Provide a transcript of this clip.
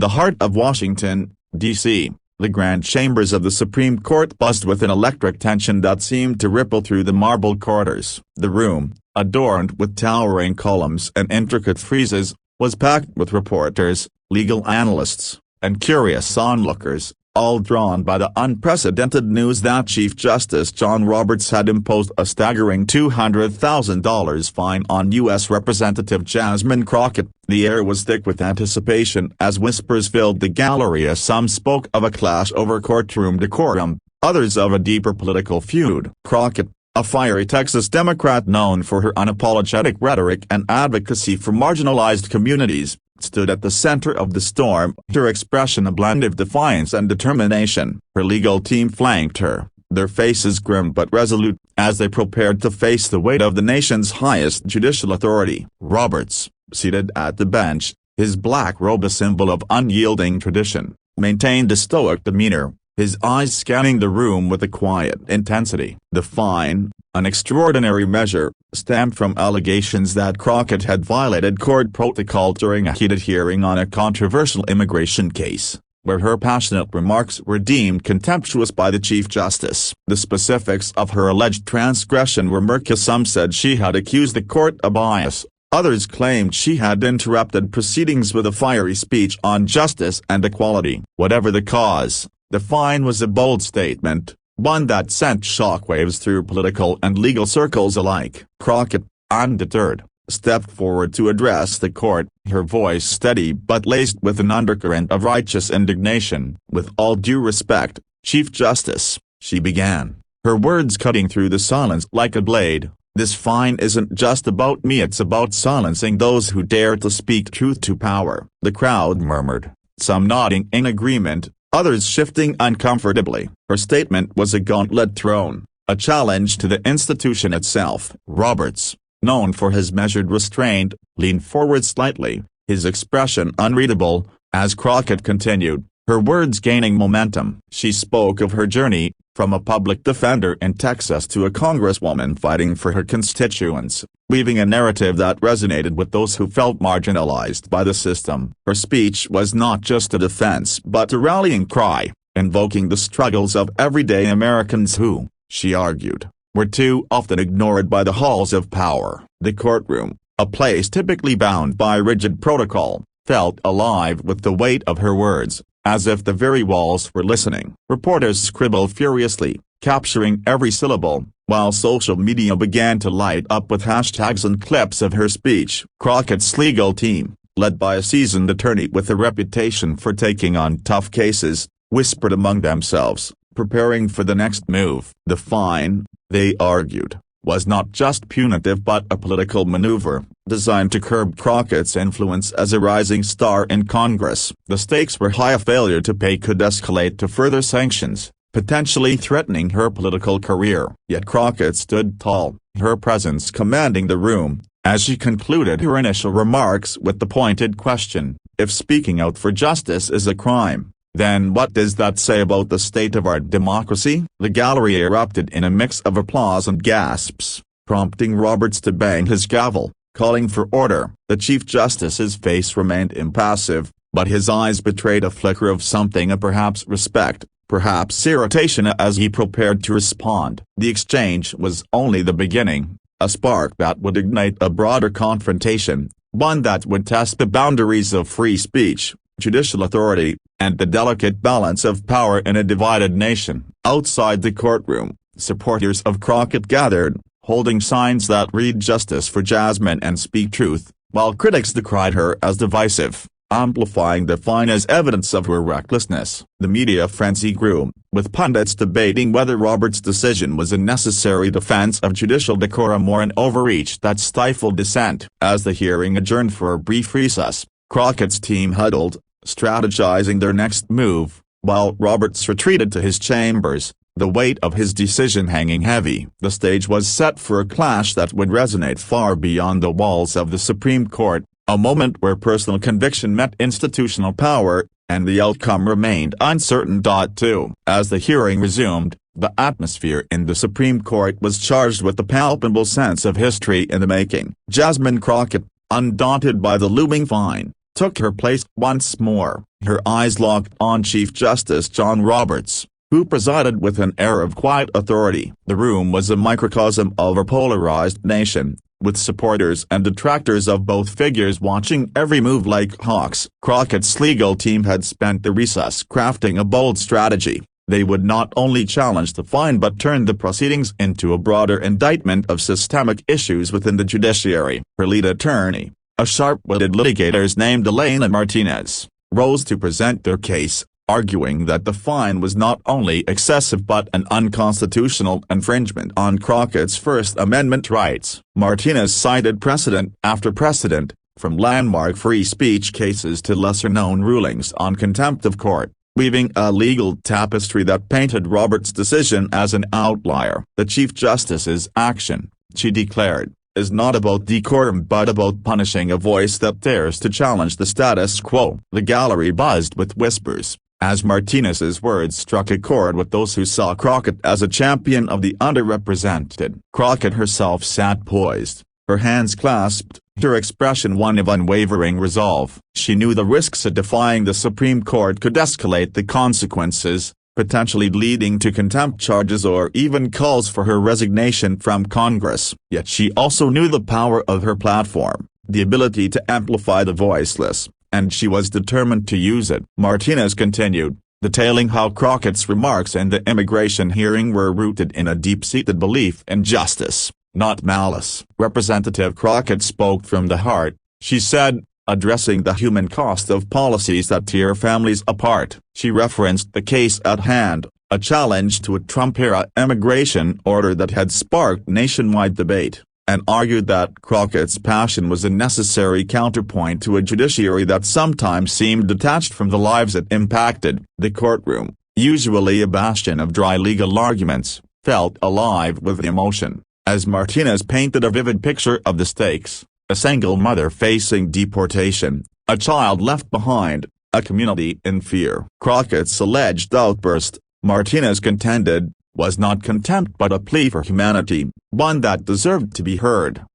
the heart of Washington, D.C., the grand chambers of the Supreme Court buzzed with an electric tension that seemed to ripple through the marble corridors. The room, adorned with towering columns and intricate friezes, was packed with reporters, legal analysts, and curious onlookers, all drawn by the unprecedented news that Chief Justice John Roberts had imposed a staggering $200,000 fine on U.S. Representative Jasmine Crockett. The air was thick with anticipation as whispers filled the gallery as some spoke of a clash over courtroom decorum, others of a deeper political feud. Crockett, a fiery Texas Democrat known for her unapologetic rhetoric and advocacy for marginalized communities, stood at the center of the storm, her expression a blend of defiance and determination. Her legal team flanked her, their faces grim but resolute, as they prepared to face the weight of the nation's highest judicial authority. Roberts, seated at the bench, his black robe a symbol of unyielding tradition, maintained a stoic demeanor, his eyes scanning the room with a quiet intensity. The fine, an extraordinary measure, stemmed from allegations that Crockett had violated court protocol during a heated hearing on a controversial immigration case, where her passionate remarks were deemed contemptuous by the Chief Justice. The specifics of her alleged transgression were murky. Some said she had accused the court of bias, others claimed she had interrupted proceedings with a fiery speech on justice and equality. Whatever the cause, the fine was a bold statement, one that sent shockwaves through political and legal circles alike. Crockett, undeterred, stepped forward to address the court, her voice steady but laced with an undercurrent of righteous indignation. "With all due respect, Chief Justice," she began, her words cutting through the silence like a blade, "this fine isn't just about me, it's about silencing those who dare to speak truth to power." The crowd murmured, some nodding in agreement, others shifting uncomfortably. Her statement was a gauntlet thrown, a challenge to the institution itself. Roberts, known for his measured restraint, leaned forward slightly, his expression unreadable, as Crockett continued, her words gaining momentum. She spoke of her journey, from a public defender in Texas to a congresswoman fighting for her constituents, weaving a narrative that resonated with those who felt marginalized by the system. Her speech was not just a defense but a rallying cry, invoking the struggles of everyday Americans who, she argued, were too often ignored by the halls of power. The courtroom, a place typically bound by rigid protocol, felt alive with the weight of her words, as if the very walls were listening. Reporters scribbled furiously, capturing every syllable, while social media began to light up with hashtags and clips of her speech. Crockett's legal team, led by a seasoned attorney with a reputation for taking on tough cases, whispered among themselves, preparing for the next move. The fine, they argued, was not just punitive but a political maneuver, designed to curb Crockett's influence as a rising star in Congress. The stakes were high. A failure to pay could escalate to further sanctions, potentially threatening her political career. Yet Crockett stood tall, her presence commanding the room, as she concluded her initial remarks with the pointed question, if speaking out for justice is a crime, then what does that say about the state of our democracy? The gallery erupted in a mix of applause and gasps, prompting Roberts to bang his gavel, calling for order. The Chief Justice's face remained impassive, but his eyes betrayed a flicker of something, perhaps respect, perhaps irritation, as he prepared to respond. The exchange was only the beginning, a spark that would ignite a broader confrontation, one that would test the boundaries of free speech, judicial authority, and the delicate balance of power in a divided nation. Outside the courtroom, supporters of Crockett gathered, holding signs that read "Justice for Jasmine" and "Speak Truth," while critics decried her as divisive, amplifying the fine as evidence of her recklessness. The media frenzy grew, with pundits debating whether Roberts' decision was a necessary defense of judicial decorum or an overreach that stifled dissent. As the hearing adjourned for a brief recess, Crockett's team huddled, strategizing their next move, while Roberts retreated to his chambers, the weight of his decision hanging heavy. The stage was set for a clash that would resonate far beyond the walls of the Supreme Court, a moment where personal conviction met institutional power, and the outcome remained uncertain. Too. As the hearing resumed, the atmosphere in the Supreme Court was charged with the palpable sense of history in the making. Jasmine Crockett, undaunted by the looming fine, took her place once more, her eyes locked on Chief Justice John Roberts, who presided with an air of quiet authority. The room was a microcosm of a polarized nation, with supporters and detractors of both figures watching every move like hawks. Crockett's legal team had spent the recess crafting a bold strategy. They would not only challenge the fine but turn the proceedings into a broader indictment of systemic issues within the judiciary. Her lead attorney, a sharp-witted litigator named Elena Martinez, rose to present their case, arguing that the fine was not only excessive but an unconstitutional infringement on Crockett's First Amendment rights. Martinez cited precedent after precedent, from landmark free speech cases to lesser-known rulings on contempt of court, weaving a legal tapestry that painted Roberts' decision as an outlier. The Chief Justice's action, she declared, is not about decorum but about punishing a voice that dares to challenge the status quo. The gallery buzzed with whispers, as Martinez's words struck a chord with those who saw Crockett as a champion of the underrepresented. Crockett herself sat poised, her hands clasped, her expression one of unwavering resolve. She knew the risks of defying the Supreme Court could escalate the consequences, potentially leading to contempt charges or even calls for her resignation from Congress. Yet she also knew the power of her platform, the ability to amplify the voiceless, and she was determined to use it. Martinez continued, detailing how Crockett's remarks in the immigration hearing were rooted in a deep-seated belief in justice, not malice. Representative Crockett spoke from the heart, she said, addressing the human cost of policies that tear families apart. She referenced the case at hand, a challenge to a Trump-era immigration order that had sparked nationwide debate, and argued that Crockett's passion was a necessary counterpoint to a judiciary that sometimes seemed detached from the lives it impacted. The courtroom, usually a bastion of dry legal arguments, felt alive with emotion, as Martinez painted a vivid picture of the stakes: a single mother facing deportation, a child left behind, a community in fear. Crockett's alleged outburst, Martinez contended, was not contempt but a plea for humanity, one that deserved to be heard.